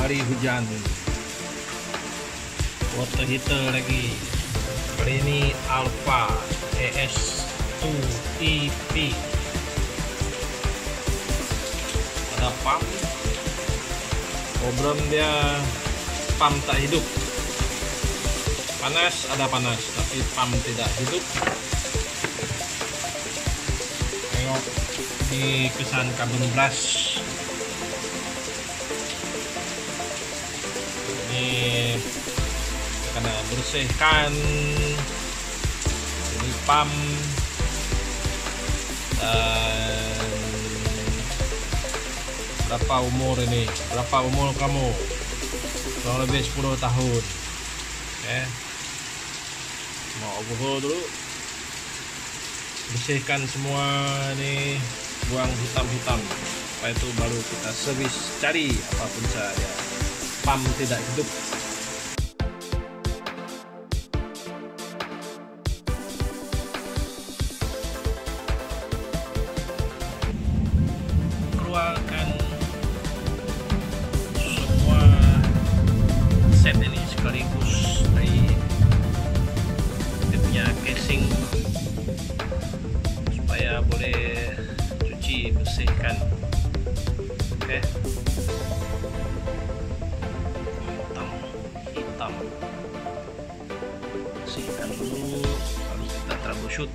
Hari hujan, water heater lagi. Kali ini Alpha ES2EP. Ada pump. Problem dia pump tak hidup. Panas, ada panas, tapi pump tidak hidup. Tengok di kesan carbon brush. Ini kena bersihkan ini pump, dan berapa umur ini, berapa umur kamu? Kurang lebih 10 tahun. Oke, mau overhaul dulu, bersihkan semua ini, buang hitam-hitam. Setelah itu baru kita servis, cari apapun saja pump tidak hidup. Keluarkan semua set ini sekaligus dari dia punya casing supaya boleh cuci bersihkan. Oke, hitam bersihkan dulu, lalu kita troubleshoot.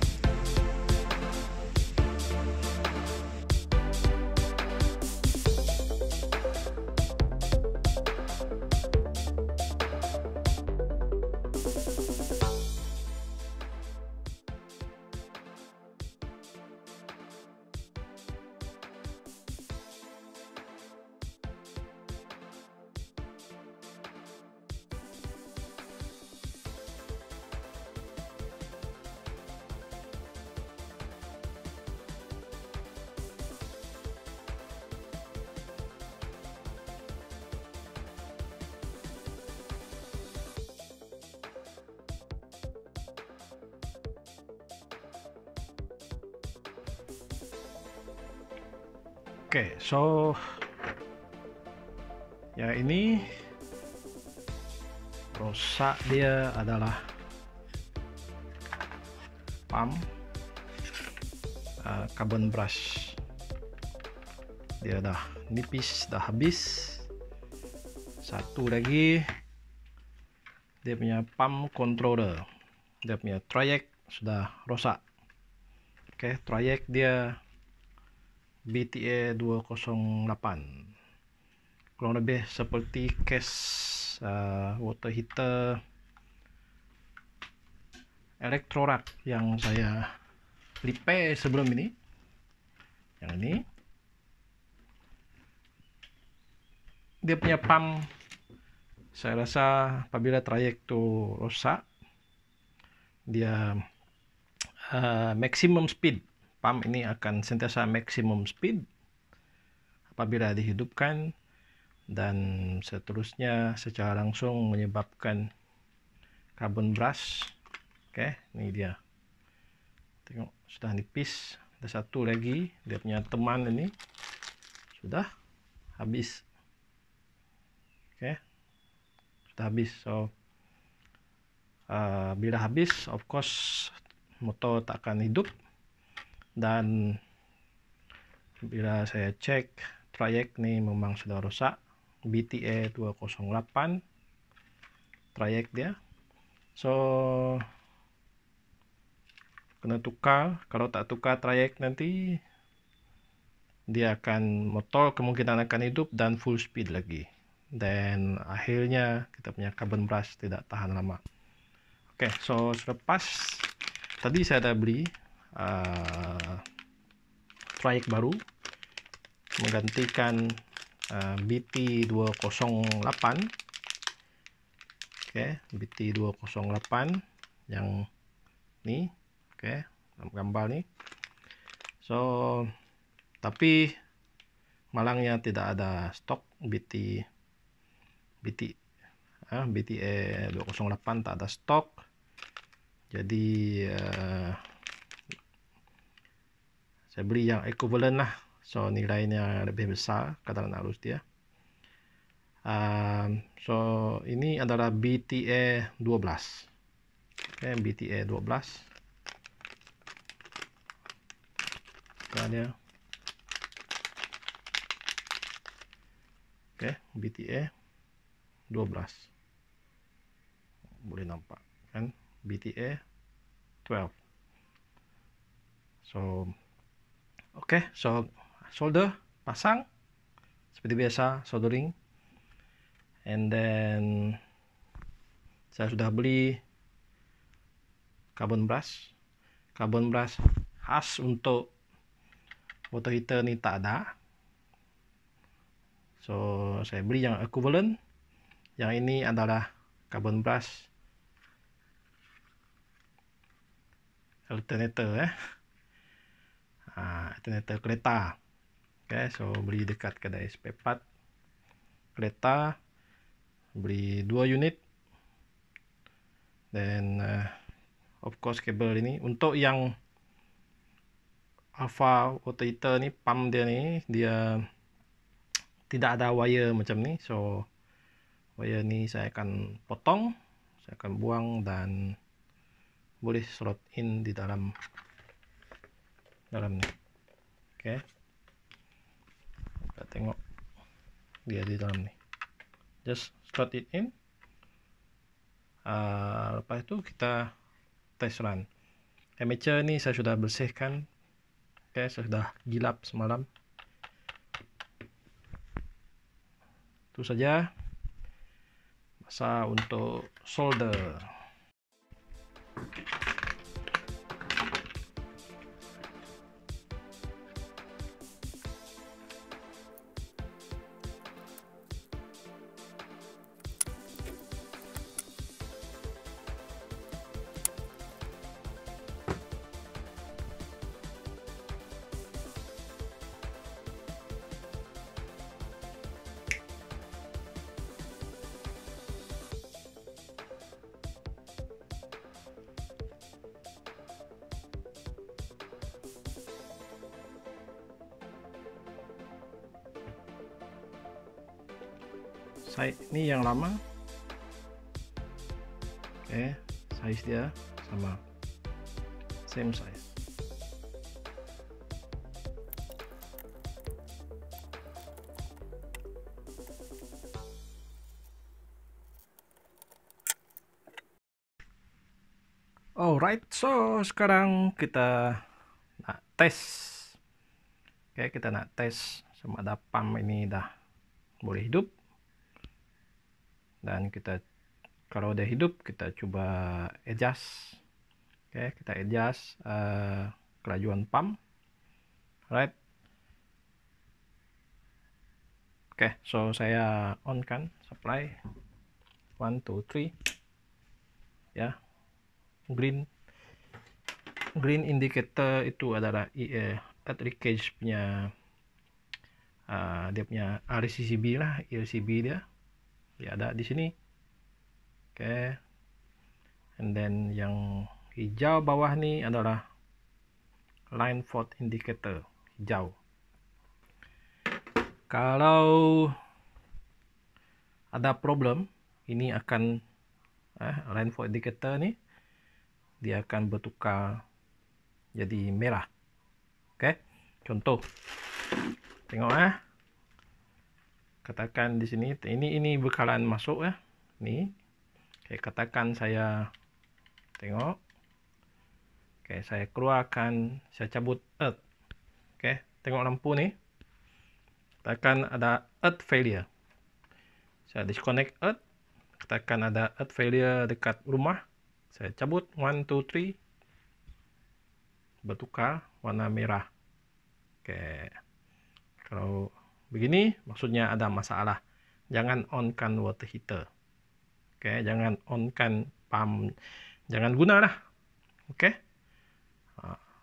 Oke, so ya ini rusak dia adalah pump carbon brush. Dia dah nipis, dah habis. Satu lagi dia punya pump controller, dia punya trayek sudah rosak. Oke, trayek dia BTA 208, kurang lebih seperti case water heater Electrolux yang saya repair sebelum ini. Yang ini dia punya pump, saya rasa apabila trayek itu rusak, dia maximum speed, pump ini akan sentiasa maximum speed apabila dihidupkan, dan seterusnya secara langsung menyebabkan carbon brush. Oke, ini dia, tengok sudah nipis. Ada satu lagi, dia punya teman ini sudah habis. Oke, sudah habis. So bila habis, of course motor tak akan hidup. Dan bila saya cek trayek nih memang sudah rusak, BTA 208 trayek dia. So kena tukar. Kalau tak tukar trayek nanti dia akan, motor kemungkinan akan hidup dan full speed lagi, dan akhirnya kita punya carbon brush tidak tahan lama. Oke, so selepas tadi saya dah beli trayek baru menggantikan BT 208. Oke, BT 208 yang ini. Oke, gambar nih. So tapi malangnya tidak ada stok BTA 208, tak ada stok. Jadi saya beli yang equivalent lah, so nilainya lebih besar kadar arus dia. So ini adalah BTA 12. Oke, BTA 12. Dia. Oke, BTA 12. Boleh nampak kan, BTA 12. So oke, so solder, pasang seperti biasa, soldering. And then saya sudah beli carbon brush. Carbon brush khas untuk water heater ni tak ada. So saya beli yang equivalent. Yang ini adalah carbon brush alternator alternator kereta. Okay, so beli dekat kedai spare part kereta, beli 2 unit. Dan of course kabel ini untuk yang Alpha water heater ni, pump dia ni dia tidak ada wire macam ni. So wire ni saya akan potong, saya akan buang dan boleh slot in di dalam ni. Oke, kita tengok dia di dalam ni. Just slot it in. Lepas itu kita test run. Amateur ni saya sudah bersihkan. Oke, saya sudah gilap semalam. Itu saja. Masa untuk solder. Size ini yang lama. Oke, size dia sama, same size. Alright, so sekarang kita nak tes. Oke, kita nak tes sama ada pump ini dah boleh hidup. Dan kita, kalau dia hidup, kita coba adjust. Oke, kita adjust kelajuan pump. Right. Oke, so saya on kan supply 1 2 3 ya. Green indicator itu adalah earth leakage punya dia punya RCCB lah, RCB dia ada di sini. Oke, and then yang hijau bawah ni adalah line fault indicator, hijau. Kalau ada problem, ini akan line fault indicator ni dia akan bertukar jadi merah. Oke, contoh, tengok katakan di sini, ini bekalan masuk ni. Oke, katakan saya tengok. Oke, saya keluarkan, saya cabut earth. Oke, tengok lampu ni. Katakan ada earth failure. Saya disconnect earth. Katakan ada earth failure dekat rumah. Saya cabut 1 2 3. Bertukar warna merah. Oke. Kalau begini maksudnya ada masalah. Jangan onkan water heater. Oke, jangan onkan pump. Jangan gunalah. Oke.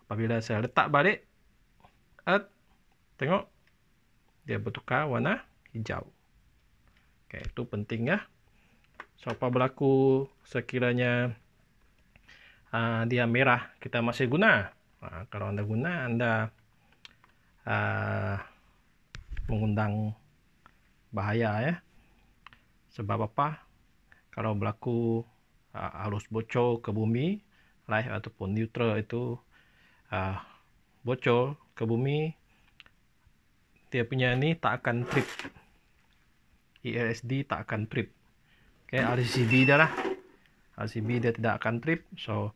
Apabila saya letak balik earth, tengok dia bertukar warna hijau. Oke, itu penting ya. So apa berlaku sekiranya dia merah, kita masih guna. Kalau Anda guna, Anda mengundang bahaya ya. Sebab apa? Kalau berlaku arus bocor ke bumi, live ataupun neutral itu bocor ke bumi, dia punya ini tak akan trip. ELSD tak akan trip. Oke, RCB dia lah. RCB dia tidak akan trip, so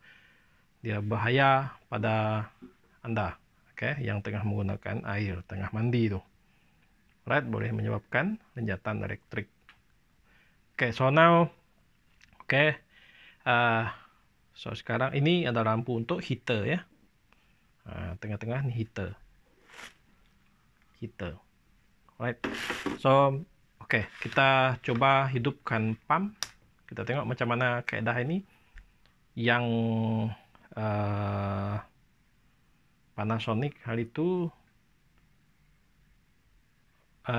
dia bahaya pada Anda, oke, yang tengah menggunakan air, tengah mandi itu. Right, boleh menyebabkan lenjakan elektrik. Oke, so now, oke, so sekarang ini ada lampu untuk heater ya. Tengah-tengah ini heater. Right, so oke, kita coba hidupkan pump. Kita tengok macam mana keadaan ini. Yang Panasonic hal itu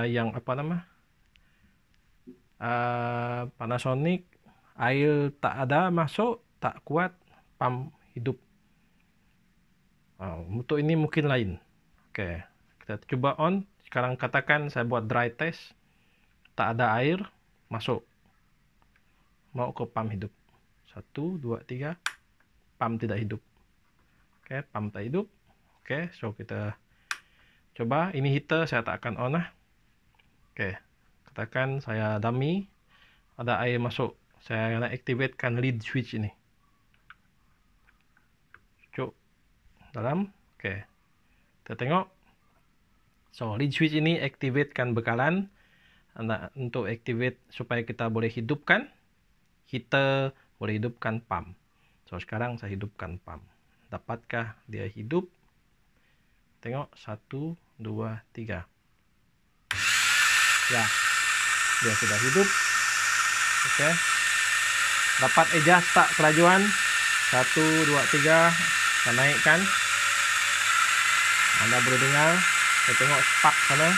yang apa nama? Panasonic air tak ada masuk, tak kuat, pump hidup. Untuk ini mungkin lain. Oke, kita coba on. Sekarang katakan saya buat dry test, tak ada air masuk, mau ke pump hidup. 1, 2, 3, pump tidak hidup. Oke, pump tak hidup. Oke, so kita coba. Ini heater saya tak akan on lah. Oke, katakan saya dummy, ada air masuk. Saya nak aktifkan lead switch ini. Cuk dalam. Oke, kita tengok. So lead switch ini aktifkan bekalan untuk activate supaya kita boleh hidupkan heater, boleh hidupkan pump. So sekarang saya hidupkan pump. Dapatkah dia hidup? Tengok 1, 2, 3. Ya, dia sudah hidup. Oke. Dapat adjust tak kelajuan? 1, 2, 3. Saya naikkan. Anda boleh dengar. Saya tengok spark sana.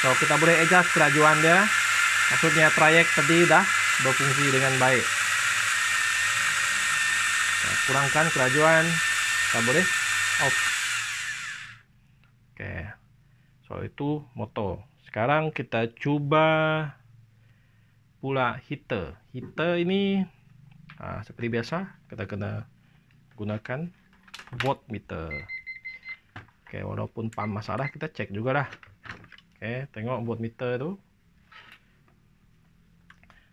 So kita boleh adjust kelajuan dia. Maksudnya trayek tadi dah berfungsi dengan baik. Nah, kurangkan kelajuan. Kita boleh off. Oke. So itu motor. Sekarang kita coba pula heater. Heater ini seperti biasa kita kena gunakan voltmeter. Oke, walaupun pump masalah kita cek juga lah. Oke, tengok voltmeter itu.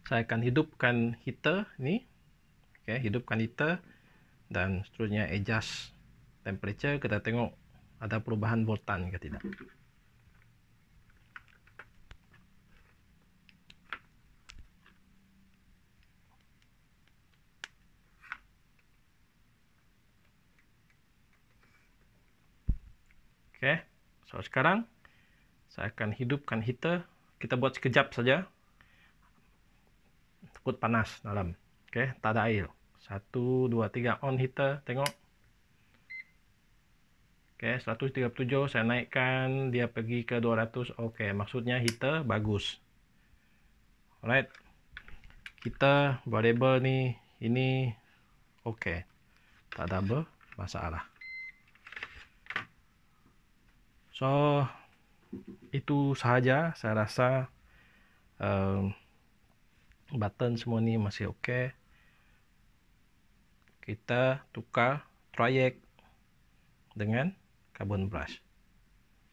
Saya akan hidupkan heater ini. Oke, hidupkan heater dan seterusnya adjust temperature. Kita tengok ada perubahan voltan ke tidak. Oke, so sekarang saya akan hidupkan heater. Kita buat sekejap saja. Takut panas dalam. Oke, tak ada air. 1, 2, 3 on heater. Tengok. Oke, 137 saya naikkan. Dia pergi ke 200. Oke, maksudnya heater bagus. Alright. Kita variable nih. Ini oke. Tak ada masalah. So itu sahaja, saya rasa button semua ni masih oke. Kita tukar trayek dengan carbon brush.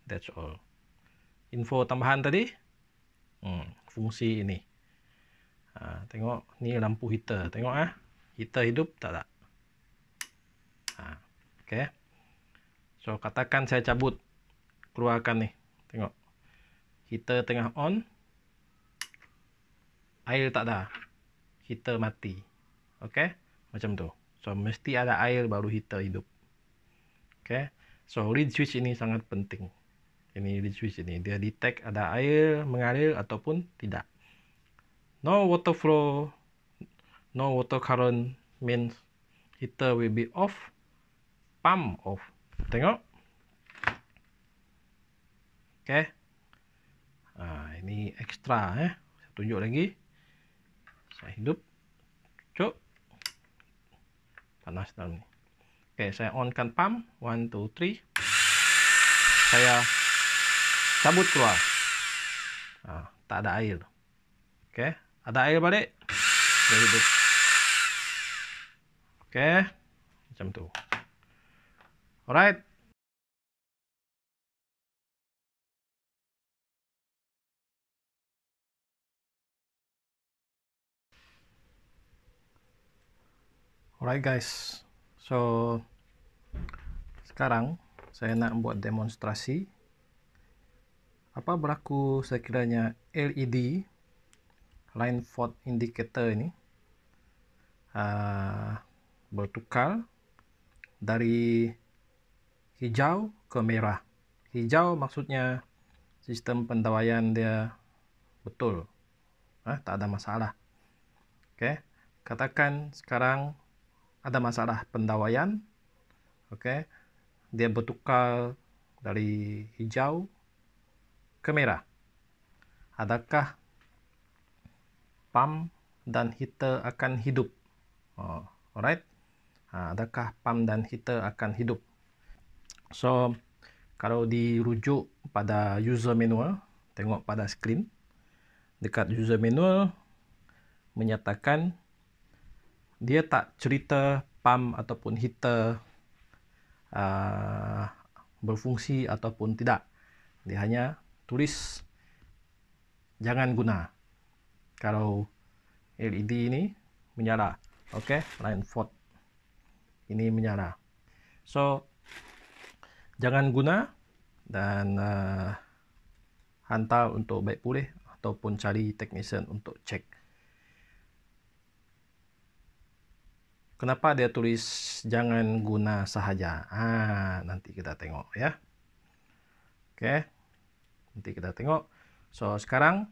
That's all. Info tambahan tadi, fungsi ini. Tengok ni lampu heater. Tengok heater hidup tak tak? Oke. So katakan saya cabut, keluarkan nih. Tengok. Heater tengah on. Air tak ada. Heater mati. Oke? Macam tu. So mesti ada air baru heater hidup. Oke? So lead switch ini sangat penting. Ini lead switch ini dia detect ada air mengalir ataupun tidak. No water flow, no water current means heater will be off, pump off. Tengok. Oke. Ini ekstra Saya tunjuk lagi. Saya hidup. Cuk. panas dalam ini. Oke, saya on-kan pump. 1, 2, 3. Saya cabut keluar. Nah, tak ada air. Oke, ada air balik. Dia hidup. Oke, macam tu. Alright. Alright guys. So, sekarang saya nak buat demonstrasi apa berlaku sekiranya LED line fault indicator ini bertukar dari hijau ke merah. Hijau maksudnya sistem pendawaian dia betul, tak ada masalah. Oke, katakan sekarang ada masalah pendawaian. Oke, dia bertukar dari hijau ke merah. Adakah pump dan heater akan hidup? Alright. Adakah pump dan heater akan hidup? So, kalau dirujuk pada user manual, tengok pada skrin. Dekat user manual menyatakan dia tak cerita pump ataupun heater berfungsi ataupun tidak. Dia hanya tulis jangan guna kalau LED ini menyala. Oke, line fault ini menyala. So, jangan guna dan hantar untuk baik pulih ataupun cari technician untuk cek. Kenapa dia tulis jangan guna sahaja? Nanti kita tengok ya. Oke, nanti kita tengok. So, sekarang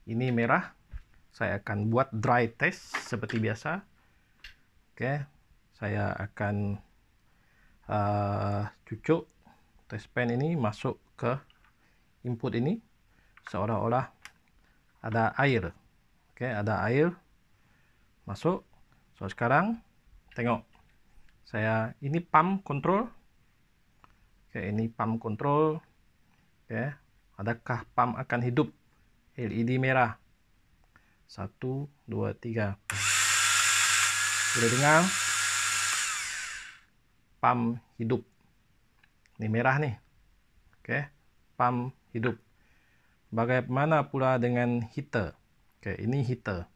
ini merah. Saya akan buat dry test seperti biasa. Oke, saya akan cucuk test pen ini masuk ke input ini seolah-olah ada air. Oke, ada air masuk. So, sekarang tengok. Saya ini pump control. Oke, ini pump control. Oke, adakah pump akan hidup? LED merah. 1, 2, 3. Boleh dengar? Pump hidup. Ini merah nih. Oke, pump hidup. Bagaimana pula dengan heater? Oke, ini heater.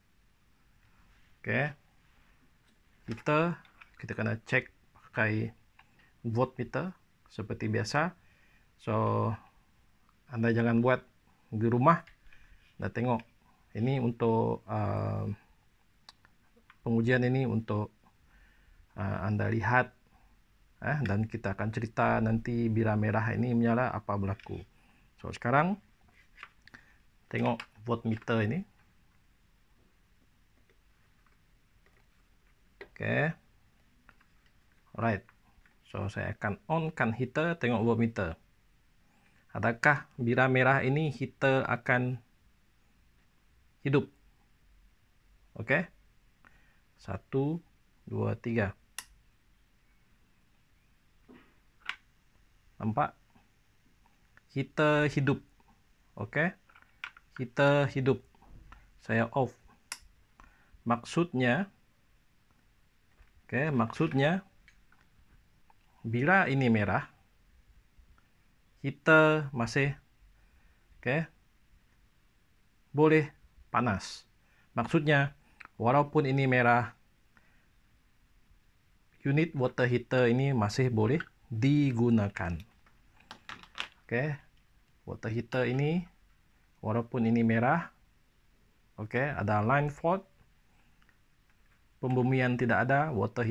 Oke. Kita kena cek pakai voltmeter seperti biasa. So, Anda jangan buat di rumah. Anda tengok. Ini untuk pengujian ini untuk Anda lihat. Dan kita akan cerita nanti bila merah ini menyala apa berlaku. So, sekarang tengok voltmeter ini. Oke. Alright. So, saya akan on-kan heater, tengok voltmeter. Adakah bila merah ini heater akan hidup? Oke. 1, 2, 3. Nampak? Heater hidup. Oke. Heater hidup. Saya off. Maksudnya bila ini merah, heater masih boleh panas. Maksudnya, walaupun ini merah, unit water heater ini masih boleh digunakan. Water heater ini, walaupun ini merah, ada line fault, pembumian tidak ada, water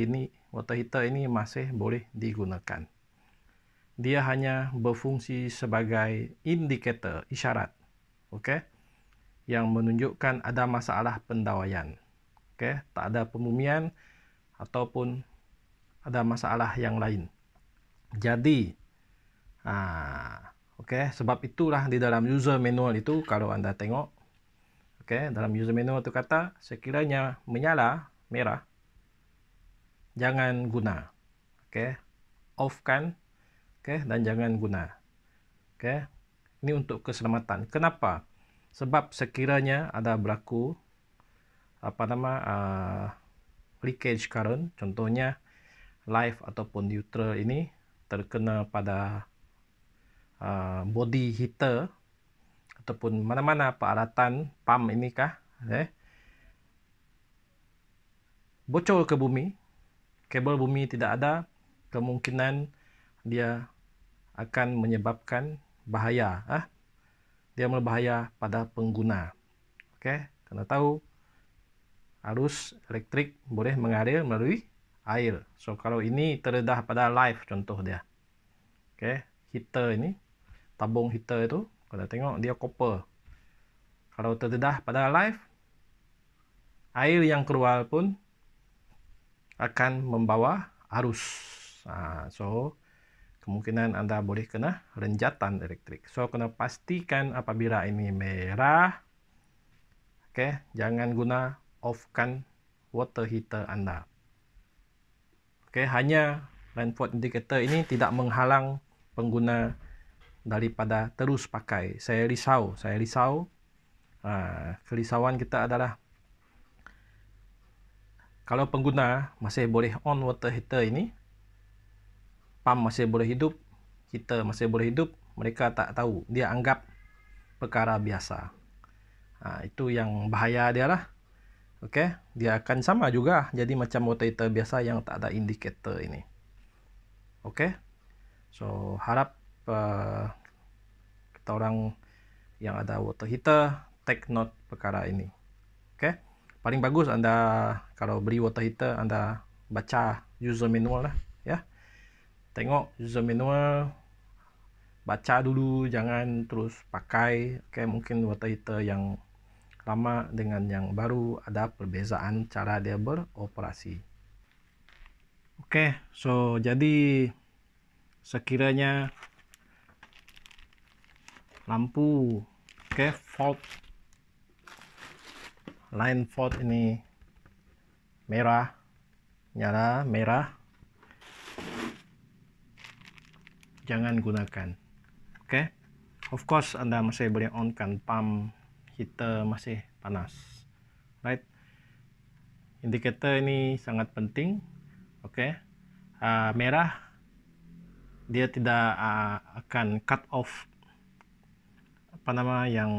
heater ini masih boleh digunakan. Dia hanya berfungsi sebagai indikator, isyarat, yang menunjukkan ada masalah pendawaian. Tak ada pembumian ataupun ada masalah yang lain. Jadi, sebab itulah di dalam user manual itu, kalau Anda tengok, dalam user manual itu kata sekiranya menyala merah, jangan guna. Oke, off kan, oke, dan jangan guna. Oke, ini untuk keselamatan. Kenapa? Sebab sekiranya ada berlaku leakage current, contohnya live ataupun neutral ini terkena pada body heater ataupun mana-mana peralatan pump ini kah, bocor ke bumi, kabel bumi tidak ada, kemungkinan dia akan menyebabkan bahaya, dia berbahaya pada pengguna. Oke, kena tahu arus elektrik boleh mengalir melalui air. So kalau ini terdedah pada live contoh dia, oke, heater ini, tabung heater itu, kalau tengok dia copper. Kalau terdedah pada live, air yang keluar pun akan membawa arus. So kemungkinan Anda boleh kena renjatan elektrik. So kena pastikan apabila ini merah, oke, jangan guna, off-kan water heater Anda. Oke, hanya line fault indicator ini tidak menghalang pengguna daripada terus pakai. Saya risau. Kerisauan kita adalah kalau pengguna masih boleh on water heater ini, pump masih boleh hidup, heater masih boleh hidup, mereka tak tahu, dia anggap perkara biasa. Itu yang bahaya dia lah. Oke, dia akan sama juga jadi macam water heater biasa yang tak ada indikator ini. Oke, so harap kita orang yang ada water heater take note perkara ini. Oke, paling bagus Anda kalau beli water heater Anda baca user manual lah, ya. Tengok user manual, baca dulu, jangan terus pakai. Oke, mungkin water heater yang lama dengan yang baru ada perbezaan cara dia beroperasi. Oke, so jadi sekiranya lampu, oke, fault, line fault ini merah, nyala merah, jangan gunakan. Oke, of course Anda masih boleh on kan pump heater masih panas, right? Indikator ini sangat penting. Oke, merah dia tidak akan cut off yang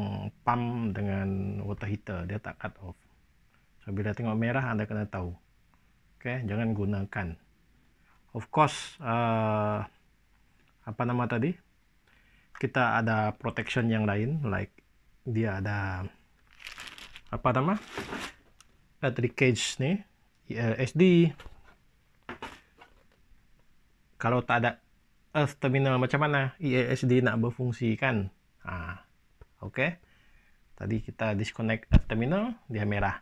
pump dengan water heater, dia tak cut off. So bila tengok merah Anda kena tahu, oke, jangan gunakan. Of course kita ada protection yang lain, like dia ada earth leakage nih, ELSD. Kalau tak ada earth terminal macam mana ELSD nak berfungsi kan? Oke, tadi kita disconnect earth terminal, dia merah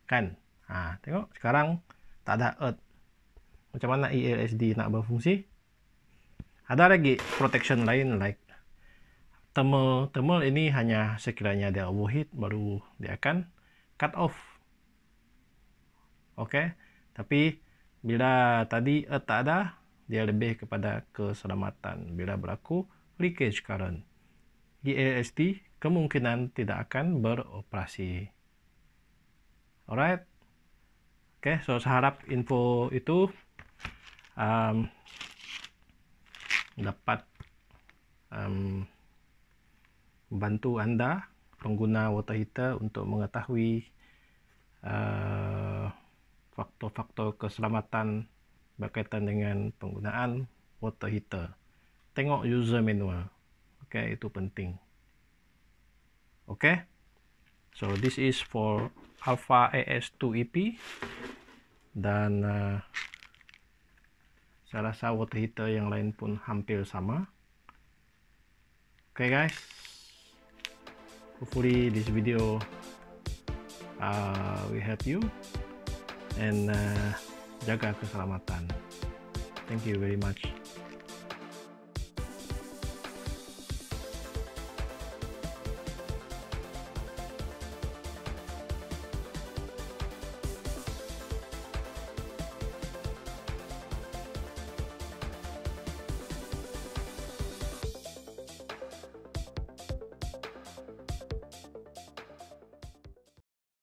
kan? Tengok sekarang tak ada earth, macam mana ELSD nak berfungsi? Ada lagi protection lain like thermal. Thermal ini hanya sekiranya dia overheat baru dia akan cut off. Oke, tapi bila tadi earth tak ada, dia lebih kepada keselamatan. Bila berlaku leakage current, ELSD kemungkinan tidak akan beroperasi. Alright. Oke, so saya harap info itu dapat membantu Anda pengguna water heater untuk mengetahui faktor-faktor keselamatan berkaitan dengan penggunaan water heater. Tengok user manual. Oke, itu penting. Oke, so this is for Alpha AS2EP, dan saya rasa water heater yang lain pun hampir sama. Oke guys, hopefully this video will help you and jaga keselamatan. Thank you very much.